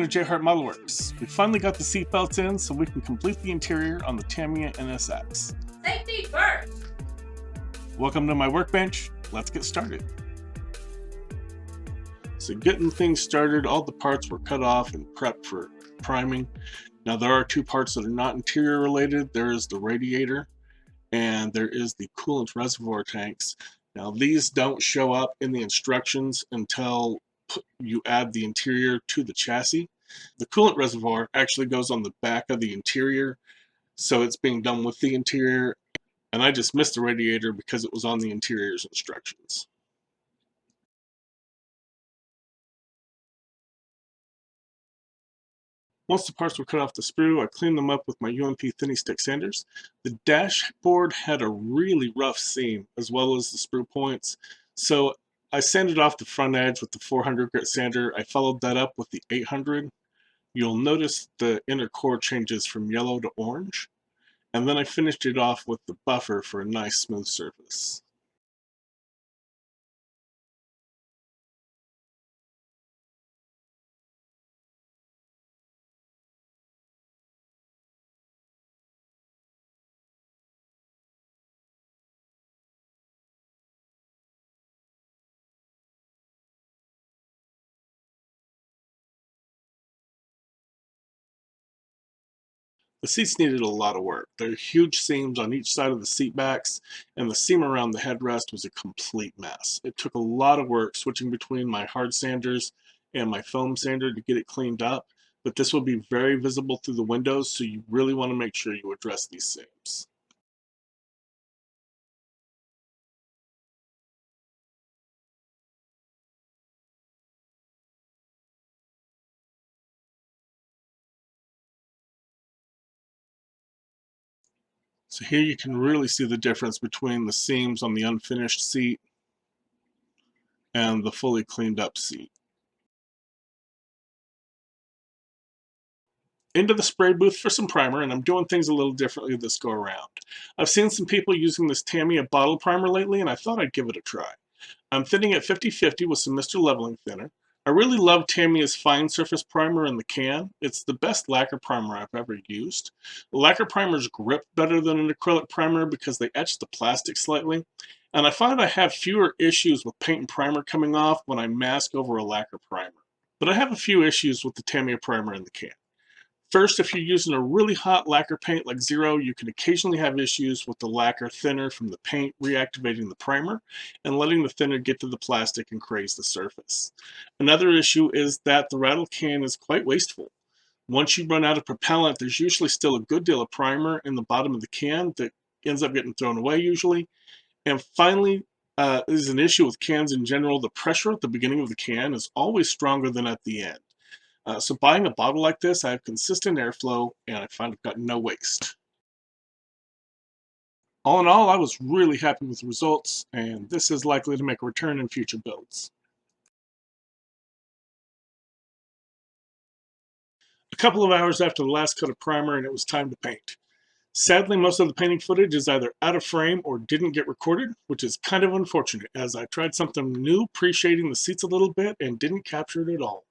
to JHart Modelworks. We finally got the seatbelts in so we can complete the interior on the Tamiya NSX. Safety first! Welcome to my workbench. Let's get started. So getting things started, all the parts were cut off and prepped for priming. Now there are two parts that are not interior related. There is the radiator and there is the coolant reservoir tanks. Now these don't show up in the instructions until you add the interior to the chassis. The coolant reservoir actually goes on the back of the interior, so it's being done with the interior, and I just missed the radiator because it was on the interior's instructions. Once the parts were cut off the sprue, I cleaned them up with my UMP thinny stick sanders. The dashboard had a really rough seam, as well as the sprue points, so I sanded off the front edge with the 400 grit sander. I followed that up with the 800. You'll notice the inner core changes from yellow to orange, and then I finished it off with the buffer for a nice smooth surface. The seats needed a lot of work. There are huge seams on each side of the seat backs, and the seam around the headrest was a complete mess. It took a lot of work switching between my hard sanders and my foam sander to get it cleaned up, but this will be very visible through the windows, so you really want to make sure you address these seams. So here you can really see the difference between the seams on the unfinished seat and the fully cleaned up seat. Into the spray booth for some primer, and I'm doing things a little differently this go around. I've seen some people using this Tamiya bottle primer lately, and I thought I'd give it a try. I'm thinning it 50-50 with some Mr. Leveling Thinner. I really love Tamiya's fine surface primer in the can. It's the best lacquer primer I've ever used. The lacquer primers grip better than an acrylic primer because they etch the plastic slightly, and I find I have fewer issues with paint and primer coming off when I mask over a lacquer primer. But I have a few issues with the Tamiya primer in the can. First, if you're using a really hot lacquer paint like Zero, you can occasionally have issues with the lacquer thinner from the paint reactivating the primer and letting the thinner get to the plastic and craze the surface. Another issue is that the rattle can is quite wasteful. Once you run out of propellant, there's usually still a good deal of primer in the bottom of the can that ends up getting thrown away usually. And finally, is an issue with cans in general. The pressure at the beginning of the can is always stronger than at the end. So buying a bottle like this, I have consistent airflow and I find I've got no waste. All in all, I was really happy with the results, and this is likely to make a return in future builds. A couple of hours after the last coat of primer and it was time to paint. Sadly, most of the painting footage is either out of frame or didn't get recorded, which is kind of unfortunate as I tried something new, pre-shading the seats a little bit and didn't capture it at all.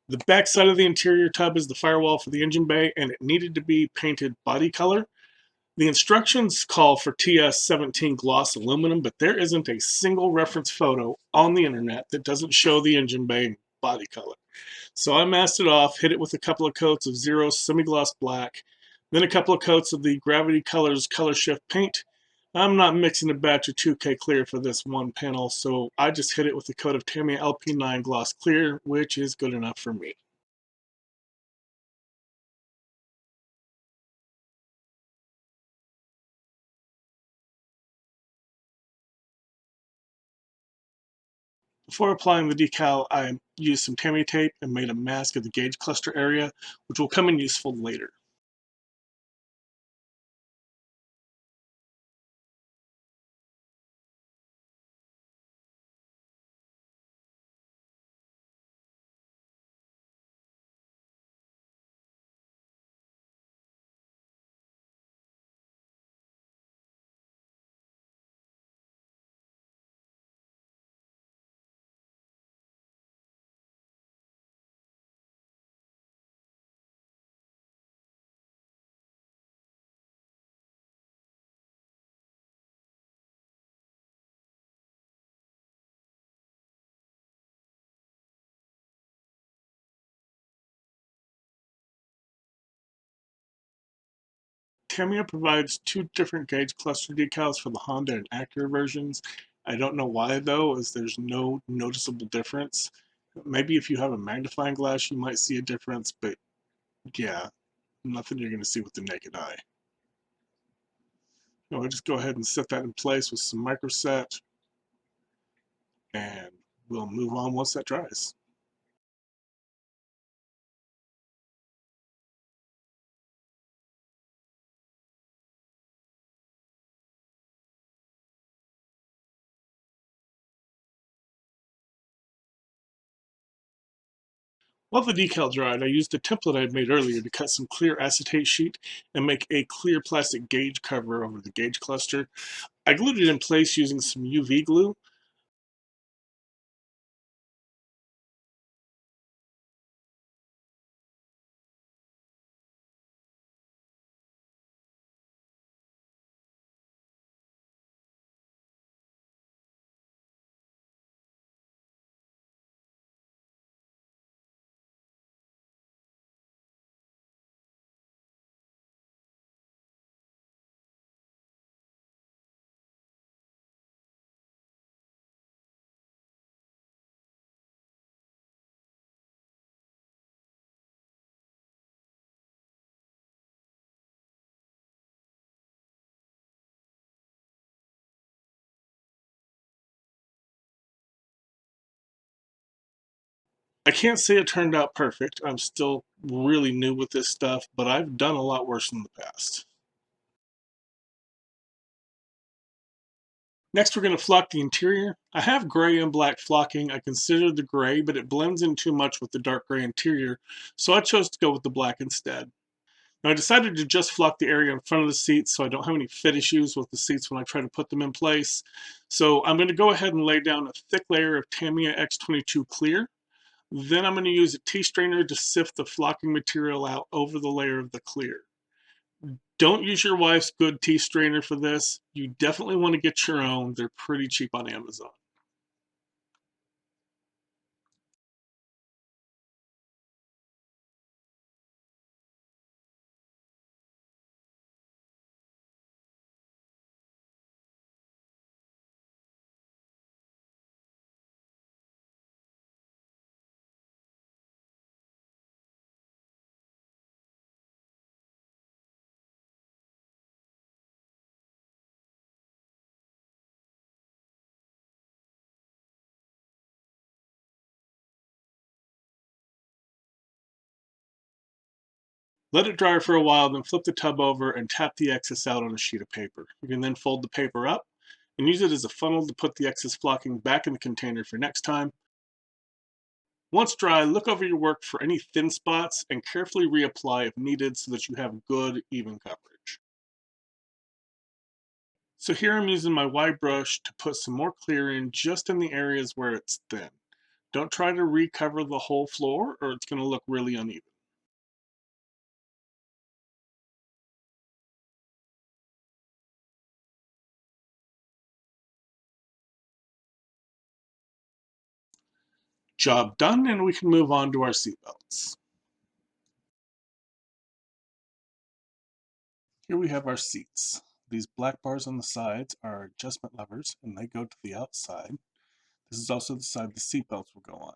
The back side of the interior tub is the firewall for the engine bay, and it needed to be painted body color. The instructions call for TS17 gloss aluminum, but there isn't a single reference photo on the internet that doesn't show the engine bay body color. So I masked it off, hit it with a couple of coats of Zero semi-gloss black, then a couple of coats of the Gravity Colors Color Shift paint. I'm not mixing a batch of 2K clear for this one panel, so I just hit it with a coat of Tamiya LP9 gloss clear, which is good enough for me. Before applying the decal, I used some Tamiya tape and made a mask of the gauge cluster area, which will come in useful later. Tamiya provides two different gauge cluster decals for the Honda and Acura versions. I don't know why though, as there's no noticeable difference. Maybe if you have a magnifying glass, you might see a difference, but yeah, nothing you're going to see with the naked eye. I'll just go ahead and set that in place with some microset, and we'll move on once that dries. While the decal dried, I used a template I had made earlier to cut some clear acetate sheet and make a clear plastic gauge cover over the gauge cluster. I glued it in place using some UV glue. I can't say it turned out perfect. I'm still really new with this stuff, but I've done a lot worse in the past. Next, we're going to flock the interior. I have gray and black flocking. I considered the gray, but it blends in too much with the dark gray interior, so I chose to go with the black instead. Now, I decided to just flock the area in front of the seats so I don't have any fit issues with the seats when I try to put them in place. So I'm going to go ahead and lay down a thick layer of Tamiya X22 clear. Then I'm going to use a T-strainer to sift the flocking material out over the layer of the clear. Don't use your wife's good T-strainer for this. You definitely want to get your own. They're pretty cheap on Amazon. Let it dry for a while, then flip the tub over and tap the excess out on a sheet of paper. You can then fold the paper up and use it as a funnel to put the excess flocking back in the container for next time. Once dry, look over your work for any thin spots and carefully reapply if needed so that you have good, even coverage. So here I'm using my wide brush to put some more clear in just in the areas where it's thin. Don't try to recover the whole floor or it's going to look really uneven. Job done, and we can move on to our seatbelts. Here we have our seats. These black bars on the sides are adjustment levers and they go to the outside. This is also the side the seatbelts will go on.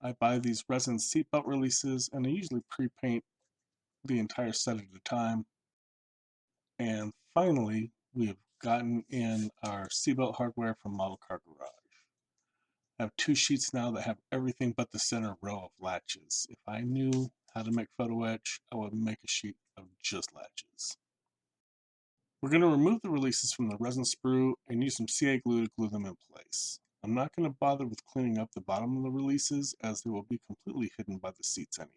I buy these resin seatbelt releases and I usually pre-paint the entire set at a time. And finally, we have gotten in our seatbelt hardware from Model Car Garage. I have two sheets now that have everything but the center row of latches. If I knew how to make photo etch, I would make a sheet of just latches. We're going to remove the releases from the resin sprue and use some CA glue to glue them in place. I'm not going to bother with cleaning up the bottom of the releases as they will be completely hidden by the seats anyhow.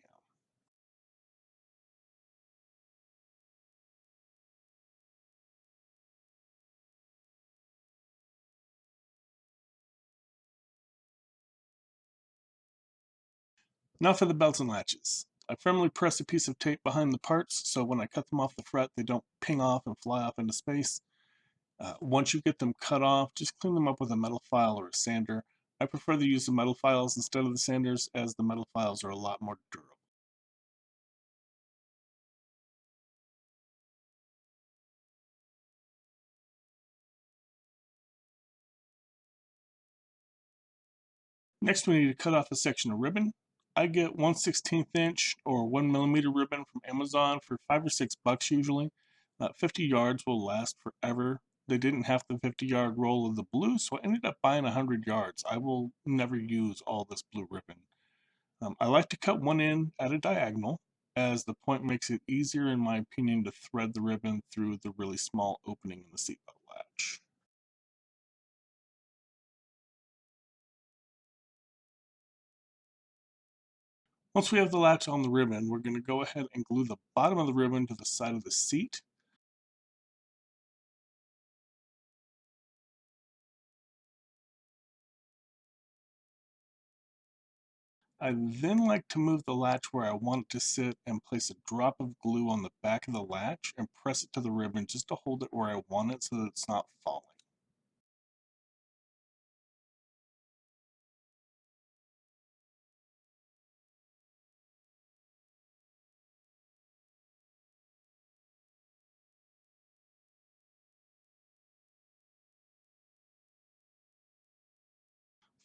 Now for the belts and latches. I firmly press a piece of tape behind the parts so when I cut them off the fret they don't ping off and fly off into space. Once you get them cut off, just clean them up with a metal file or a sander. I prefer to use the metal files instead of the sanders as the metal files are a lot more durable. Next, we need to cut off a section of ribbon. I get 1/16 inch or 1mm ribbon from Amazon for $5 or $6 usually. 50 yards will last forever. They didn't have the 50-yard roll of the blue, so I ended up buying 100 yards. I will never use all this blue ribbon. I like to cut one end at a diagonal, as the point makes it easier, in my opinion, to thread the ribbon through the really small opening in the seatbelt latch. Once we have the latch on the ribbon, we're going to go ahead and glue the bottom of the ribbon to the side of the seat. I then like to move the latch where I want it to sit and place a drop of glue on the back of the latch and press it to the ribbon just to hold it where I want it so that it's not falling.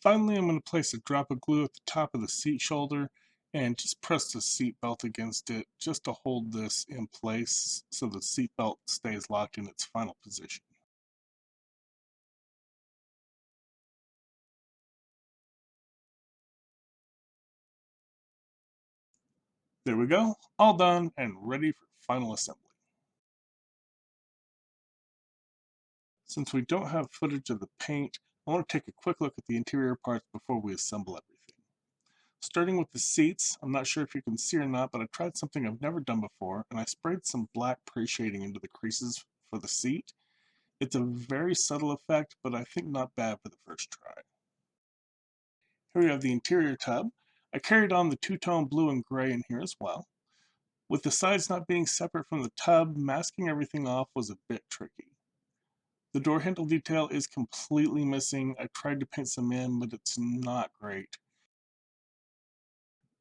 Finally, I'm going to place a drop of glue at the top of the seat shoulder and just press the seat belt against it just to hold this in place so the seat belt stays locked in its final position. There we go, all done and ready for final assembly. Since we don't have footage of the paint, I want to take a quick look at the interior parts before we assemble everything. Starting with the seats, I'm not sure if you can see or not, but I tried something I've never done before, and I sprayed some black pre-shading into the creases for the seat. It's a very subtle effect, but I think not bad for the first try. Here we have the interior tub. I carried on the two-tone blue and gray in here as well. With the sides not being separate from the tub, masking everything off was a bit tricky. The door handle detail is completely missing. I tried to paint some in, but it's not great.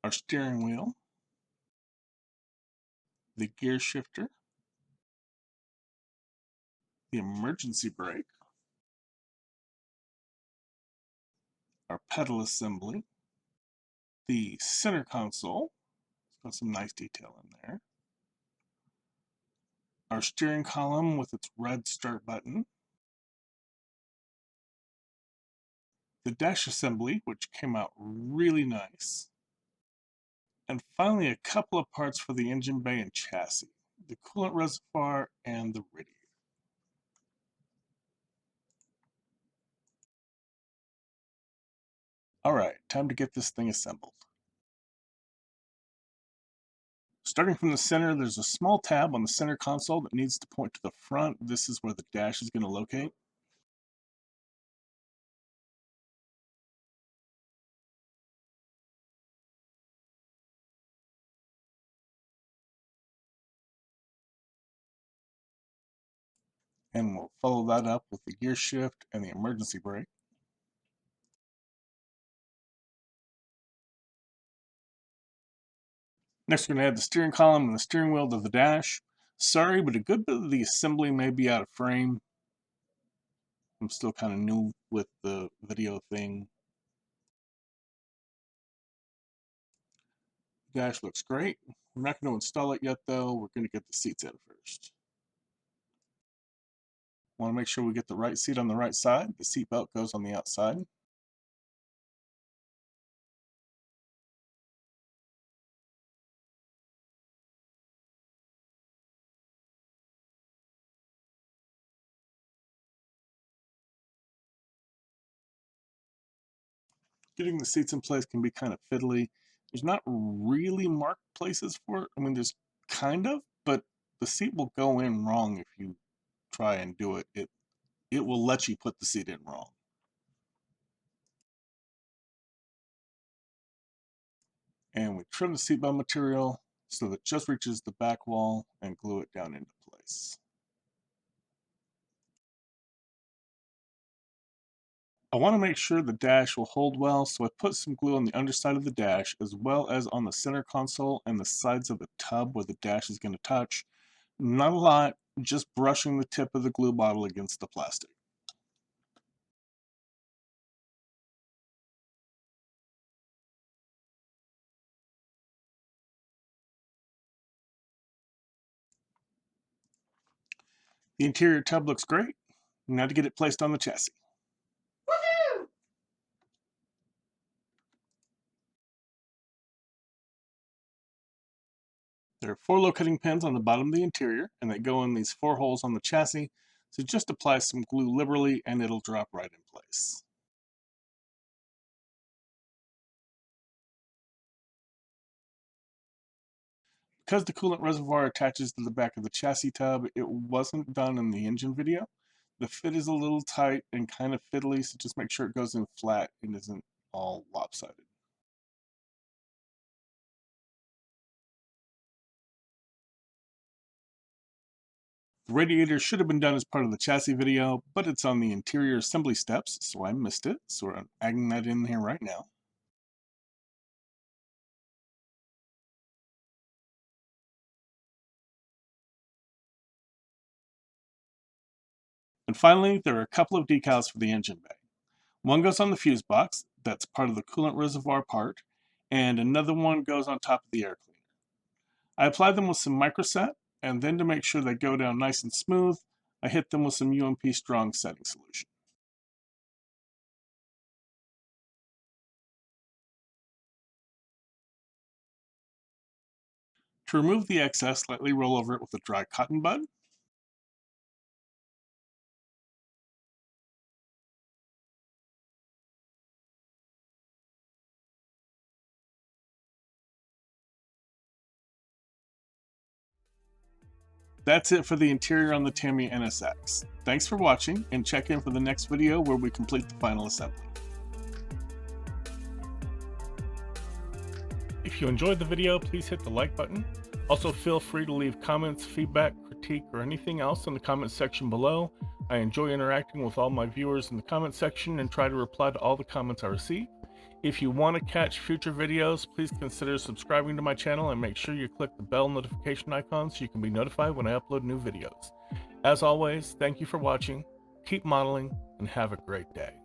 Our steering wheel, the gear shifter, the emergency brake, our pedal assembly, the center console, it's got some nice detail in there, our steering column with its red start button, the dash assembly, which came out really nice, and finally a couple of parts for the engine bay and chassis, the coolant reservoir and the radiator. Alright, time to get this thing assembled. Starting from the center, there's a small tab on the center console that needs to point to the front. This is where the dash is going to locate. And we'll follow that up with the gear shift and the emergency brake. Next, we're going to add the steering column and the steering wheel to the dash. Sorry, but a good bit of the assembly may be out of frame. I'm still kind of new with the video thing. The dash looks great. We're not going to install it yet, though. We're going to get the seats in first. Want to make sure we get the right seat on the right side. The seat belt goes on the outside. Getting the seats in place can be kind of fiddly. There's not really marked places for it. I mean, there's kind of, but the seat will go in wrong if you try and do it. It will let you put the seat in wrong. And we trim the seatbelt material so that it just reaches the back wall and glue it down into place. I want to make sure the dash will hold well, so I put some glue on the underside of the dash as well as on the center console and the sides of the tub where the dash is going to touch. Not a lot, just brushing the tip of the glue bottle against the plastic. The interior tub looks great. Now to get it placed on the chassis. There are 4 locating pins on the bottom of the interior, and they go in these 4 holes on the chassis, so just apply some glue liberally and it'll drop right in place. Because the coolant reservoir attaches to the back of the chassis tub, it wasn't done in the engine video. The fit is a little tight and kind of fiddly, so just make sure it goes in flat and isn't all lopsided. The radiator should have been done as part of the chassis video, but it's on the interior assembly steps, so I missed it. So I'm adding that in here right now. And finally, there are a couple of decals for the engine bay. One goes on the fuse box, that's part of the coolant reservoir part, and another one goes on top of the air cleaner. I apply them with some microset, and then to make sure they go down nice and smooth, I hit them with some UMP strong setting solution. To remove the excess, lightly roll over it with a dry cotton bud. That's it for the interior on the Tamiya NSX. Thanks for watching, and check in for the next video where we complete the final assembly. If you enjoyed the video, please hit the like button. Also, feel free to leave comments, feedback, critique, or anything else in the comment section below. I enjoy interacting with all my viewers in the comment section and try to reply to all the comments I receive. If you want to catch future videos, please consider subscribing to my channel and make sure you click the bell notification icon so you can be notified when I upload new videos. As always, thank you for watching, keep modeling, and have a great day.